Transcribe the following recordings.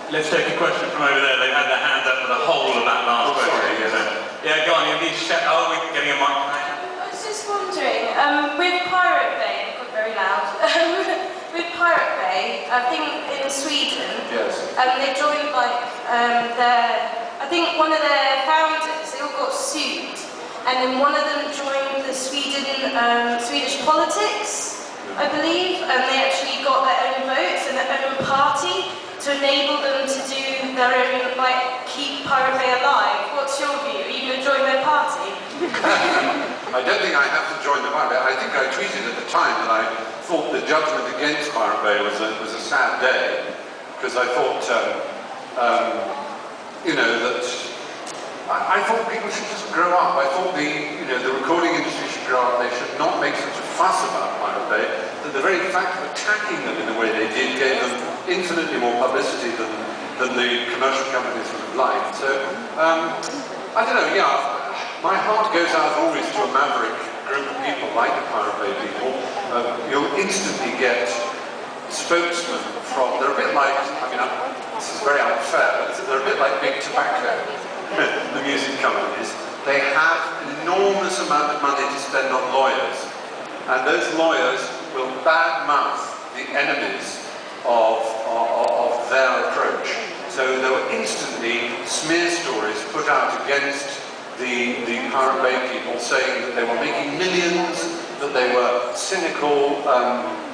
Let's take a question from over there. They've had their hands up for the whole of that last question. Yeah, go on, you need to shout. Oh, we're getting a mic. I was just wondering, with Pirate Bay, it got very loud, with Pirate Bay, I think in Sweden, yes. They joined like I think one of their founders, they all got sued, and then one of them joined the Swedish politics, I believe, and they actually got their own votes and their own party to enable them to do their own, like, keep Pirate Bay alive. What's your view? Are you going to join their party? I don't think I have to join the Pirate Bay. I think I tweeted at the time that I thought the judgment against Pirate Bay was a sad day, because I thought, you know, that I thought people should just grow up. I thought the recording industry should grow up. They should not make such a fuss about Pirate Bay. That the very fact of attacking them in the way they did gave them infinitely more publicity than the commercial companies would have liked. So, I don't know, yeah. My heart goes out always to a maverick group of people like the Pirate Bay people. You'll instantly get spokesmen from, they're a bit like, I mean, this is very unfair, but they're a bit like Big Tobacco, the music companies. They have an enormous amount of money to spend on lawyers, and those lawyers will badmouth the enemies of their approach. So there were instantly smear stories put out against the Pirate Bay people, saying that they were making millions, that they were cynical,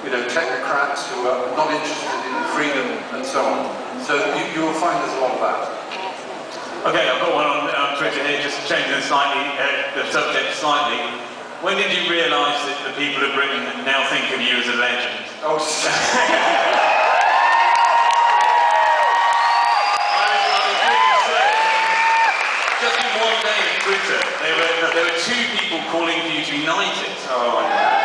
you know, technocrats who were not interested in freedom, and so on. So you will find there's a lot of that. Okay, I've got one on Twitter here, just changing the subject slightly. When did you realise that the people of Britain now think of you as a legend? Oh, just in one day on Twitter, there were two people calling for you to unite it. Oh, I know.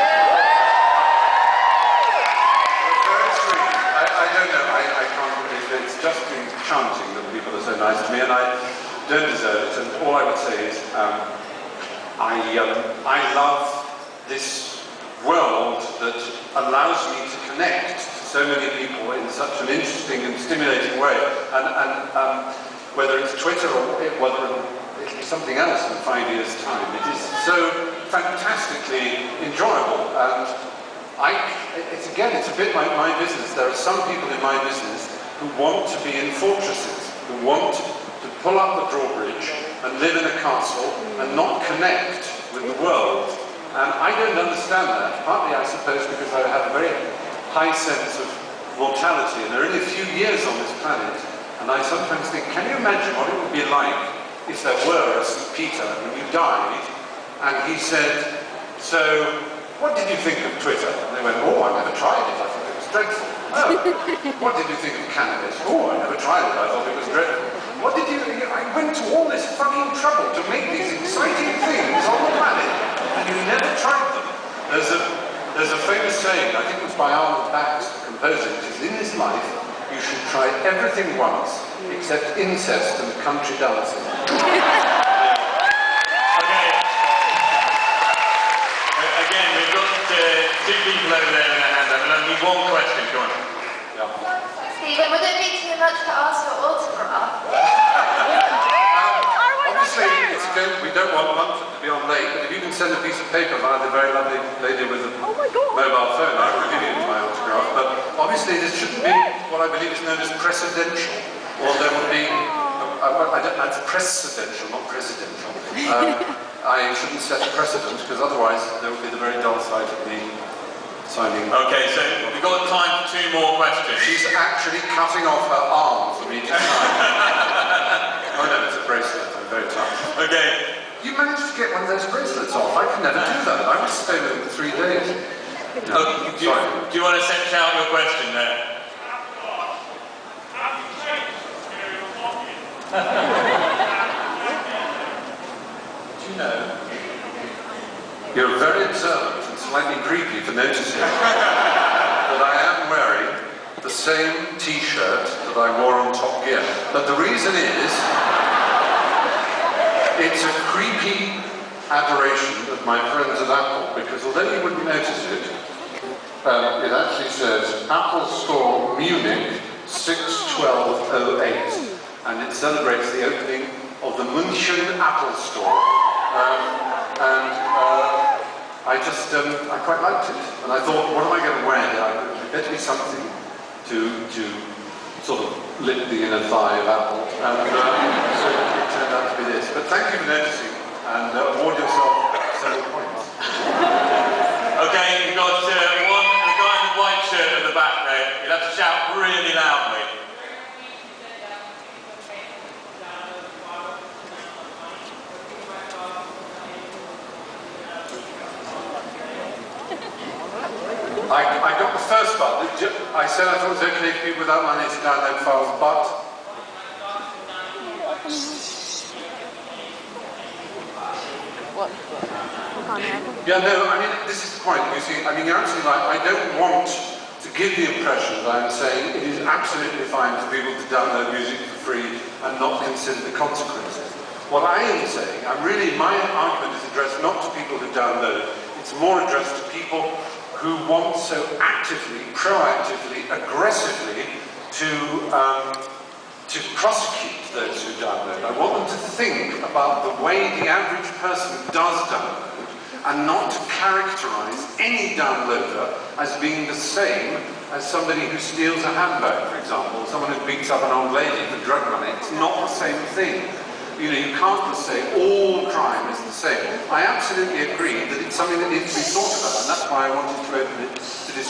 Very sweet. I don't know. I can't believe it. It's just enchanting that people are so nice to me, and I don't deserve it. And all I would say is, I love this world that allows me to connect to so many people in such an interesting and stimulating way. And whether it's Twitter or whether it'll be something else in 5 years' time, it is so fantastically enjoyable. And it's a bit like my business. There are some people in my business who want to be in fortresses, who want to pull up the drawbridge and live in a castle and not connect with the world. And I don't understand that, partly I suppose because I have a very high sense of mortality, and there are only a few years on this planet, and I sometimes think, can you imagine what it would be like if there were a St. Peter when you died, and he said, so, what did you think of Twitter? And they went, oh, I never tried it, I thought it was dreadful. Oh, what did you think of cannabis? Oh, I never tried it, I thought it was dreadful. What did you think? I went to all this fucking trouble to make these exciting things on the planet, and you never tried them. There's a famous saying, I think it was by Arnold Bax, the composer, which is, in this life, you should try everything once, except incest and country dancing. Okay. Again, we've got two people over there with their hands up, and only one question. Go on. Yeah. Stephen, would it be too much to ask your autograph? Obviously, we don't want Mumford to be on late, but if you can send a piece of paper via the very lovely lady with the mobile phone, I will give you my autograph. But obviously, this shouldn't be what I believe is known as precedential, or there would be. It's precedential, not presidential. I shouldn't set a precedent, because otherwise there would be the very dull sight of me signing. Okay, so we've got time for two more questions. She's actually cutting off her arm for me to sign. Oh no, it's a bracelet. I'm very tough. Okay. You managed to get one of those bracelets off. I could never do that. I would stay with them for 3 days. No, do you want to shout your question there? Do you know? You're very observant and slightly creepy for noticing that I am wearing the same T-shirt that I wore on Top Gear. But the reason is, it's a creepy adoration of my friends at Apple, because although you wouldn't notice it, it actually says Apple Store Munich 6/12/08, and it celebrates the opening of the München Apple Store. I quite liked it, and I thought, what am I going to wear? There better be something to sort of lick the inner thigh of Apple, and so it turned out to be this. But thank you for noticing, and award yourself several points. Okay, you've got the guy in the white shirt at the back there. You'll have to shout really loudly. I got the first part. I said I thought it was okay for people without money to download files, but yeah, no, I mean, this is the point, you see, I mean, you're absolutely right. I don't want to give the impression that I'm saying it is absolutely fine for people to download music for free and not consider the consequences. What I am saying, my argument is addressed not to people who download, it's more addressed to people who want so actively, proactively, aggressively to prosecute those who download. I want them to think about the way the average person does download and not to characterize any downloader as being the same as somebody who steals a handbag, for example, someone who beats up an old lady for drug money. It's not the same thing. You know, you can't just say all crime is the same. I absolutely agree that it's something that needs to be thought about, and that's why I wanted to open it to discussion.